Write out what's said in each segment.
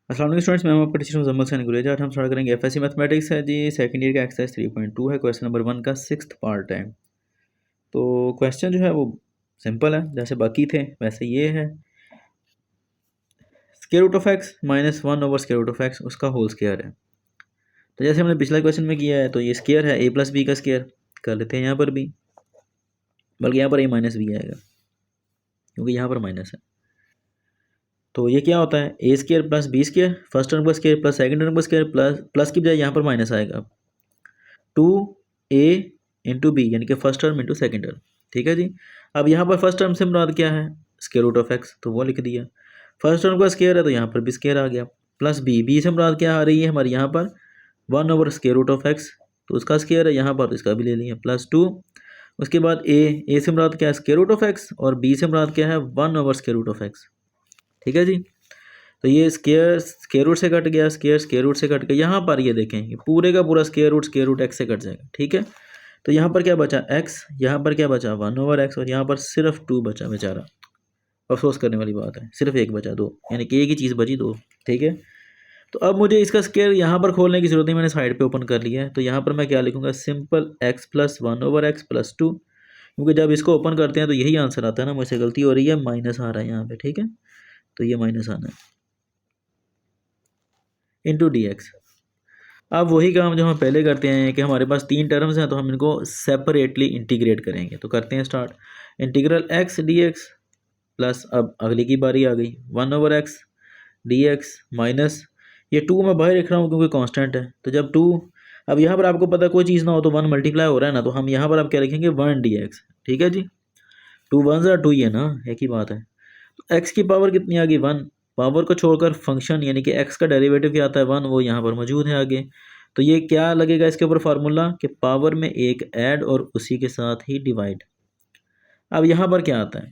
अस्सलाम वालेकुम स्टूडेंट्स, मैं आपका टीचर मुजम्मल सैन गुलेजा। आज हम स्टार्ट करेंगे एफएससी मैथमेटिक्स है जी, सेकंड ईयर का एक्सरसाइज 3.2 है, क्वेश्चन नंबर 1 का 6th पार्ट है। तो क्वेश्चन जो है वो सिंपल है, जैसे बाकी थे वैसे ये है। Square root of X minus 1 over square root of X, उसका होल स्क्वायर है। तो जैसे हमने पिछला क्वेश्चन में किया है, तो ये स्क्वायर है, ए प्लस बी का स्क्वायर कर लेते हैं यहाँ पर भी, बल्कि यहाँ पर ए माइनस बी आएगा क्योंकि यहाँ पर माइनस है। तो ये क्या होता है, A square plus B square, first term का स्क्वायर प्लस सेकंड टर्म का स्क्वायर, प्लस की बजाय यहाँ पर माइनस आएगा, 2a इंटू बी, यानी कि first term into second term. ठीक है जी। अब यहाँ पर फर्स्ट टर्म से मुराद क्या है, स्क्वायर रूट ऑफ एक्स, तो वो लिख दिया। फर्स्ट टर्म का स्क्वायर है तो यहाँ पर भी स्क्वायर आ गया, प्लस बी से मुराद क्या आ रही है हमारे यहाँ पर 1 over square root of X, तो उसका स्क्वायर है, यहाँ पर इसका भी ले लिया, प्लस 2। उसके बाद ए से मुराद क्या है, स्क्वायर रूट ऑफ एक्स, और बी से मुराद क्या है, 1 over square root of X. ठीक है जी। तो ये स्क्वायर रूट से कट गया, स्क्वायर रूट से कट गया। यहाँ पर ये देखें, ये पूरे का पूरा स्क्वायर रूट एक्स से कट जाएगा। ठीक है। तो यहाँ पर क्या बचा, एक्स, यहाँ पर क्या बचा 1 ओवर एक्स, और यहाँ पर सिर्फ 2 बचा बेचारा। अफसोस करने वाली बात है, सिर्फ एक बचा, 2, यानी कि एक ही चीज़ बची, 2। ठीक है। तो अब मुझे इसका स्क्वायर यहाँ पर खोलने की जरूरत नहीं, मैंने साइड पे ओपन कर लिया है। तो यहाँ पर मैं क्या लिखूँगा, simple x plus 1 over x plus 2, क्योंकि जब इसको ओपन करते हैं तो यही आंसर आता है ना, मुझसे गलती हो रही है, माइनस आ रहा है यहाँ पे। ठीक है। तो ये माइनस आना है इंटू डी एक्स। अब वही काम जो हम पहले करते हैं कि हमारे पास 3 टर्म्स हैं, तो हम इनको सेपरेटली इंटीग्रेट करेंगे। तो करते हैं start. Integral x D x plus, अब अगली की बारी आ गई, 1 over x D x minus, ये 2 मैं बाहर लिख रहा हूँ क्योंकि कांस्टेंट है। तो जब 2, अब यहाँ पर आपको पता कोई चीज़ ना हो तो 1 मल्टीप्लाई हो रहा है ना, तो हम यहाँ पर अब क्या लिखेंगे, 1 डी एक्स। ठीक है जी। 2 1 2 ही है ना, एक ही बात है। तो एक्स की पावर कितनी आ गई, 1। पावर को छोड़कर फंक्शन यानी कि एक्स का डेरिवेटिव क्या आता है, 1, वो यहाँ पर मौजूद है आगे। तो ये क्या लगेगा इसके ऊपर फार्मूला, कि पावर में एक ऐड और उसी के साथ ही डिवाइड। अब यहाँ पर क्या आता है,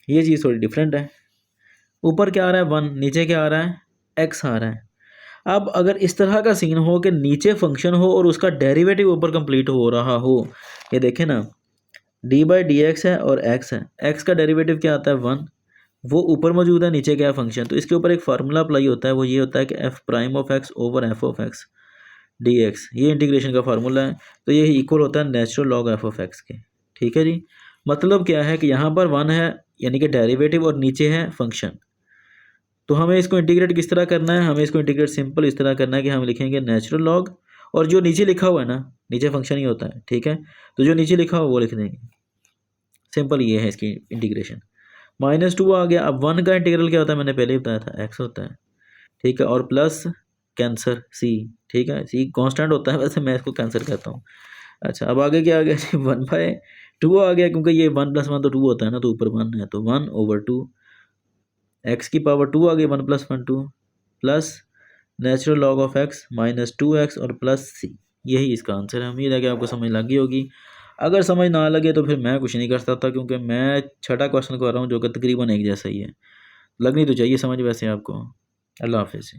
ये चीज़ थोड़ी डिफरेंट है। ऊपर क्या आ रहा है, 1, नीचे क्या आ रहा है, एक्स आ रहा है। अब अगर इस तरह का सीन हो कि नीचे फंक्शन हो और उसका डेरिवेटिव ऊपर कंप्लीट हो रहा हो, ये देखें ना, डी बाई डी एक्स है और एक्स है, एक्स का डेरिवेटिव क्या आता है, 1, वो ऊपर मौजूद है, नीचे क्या है, फंक्शन। तो इसके ऊपर एक फार्मूला अप्लाई होता है, वो ये होता है कि F prime of x over F of x D x, ये इंटीग्रेशन का फार्मूला है। तो ये इक्वल होता है natural log F of x के। ठीक है जी। मतलब क्या है कि यहाँ पर 1 है यानी कि डेरिवेटिव, और नीचे है फंक्शन। तो हमें इसको इंटीग्रेट किस तरह करना है, हमें इसको इंटीग्रेट सिंपल इस तरह करना है कि हम लिखेंगे नेचुरल लॉग, और जो नीचे लिखा हुआ है ना, नीचे फंक्शन ही होता है। ठीक है। तो जो नीचे लिखा हुआ वो लिख देंगे, सिंपल ये है इसकी इंटीग्रेशन। -2 आ गया। अब 1 का इंटीग्रल क्या होता है, मैंने पहले ही बताया था, एक्स होता है। ठीक है। और प्लस कैंसर सी, ठीक है, सी कांस्टेंट होता है, वैसे मैं इसको कैंसर कहता हूँ। अच्छा, अब आगे क्या आ गया जी, 1/2 आ गया, क्योंकि ये 1 + 1 तो 2 होता है ना, तो ऊपर 1 है, तो 1/2 एक्स की पावर 2 आ गई, 1 + 1 2, plus natural log of X minus 2x और प्लस सी। यही इसका आंसर है। उम्मीद है कि आपको समझ लगी होगी। अगर समझ ना लगे तो फिर मैं कुछ नहीं कर सकता, क्योंकि मैं छठा क्वेश्चन कर रहा हूँ जो कि तकरीबन एक जैसा ही है। लगनी तो चाहिए समझ वैसे आपको। अल्लाह हाफिज़।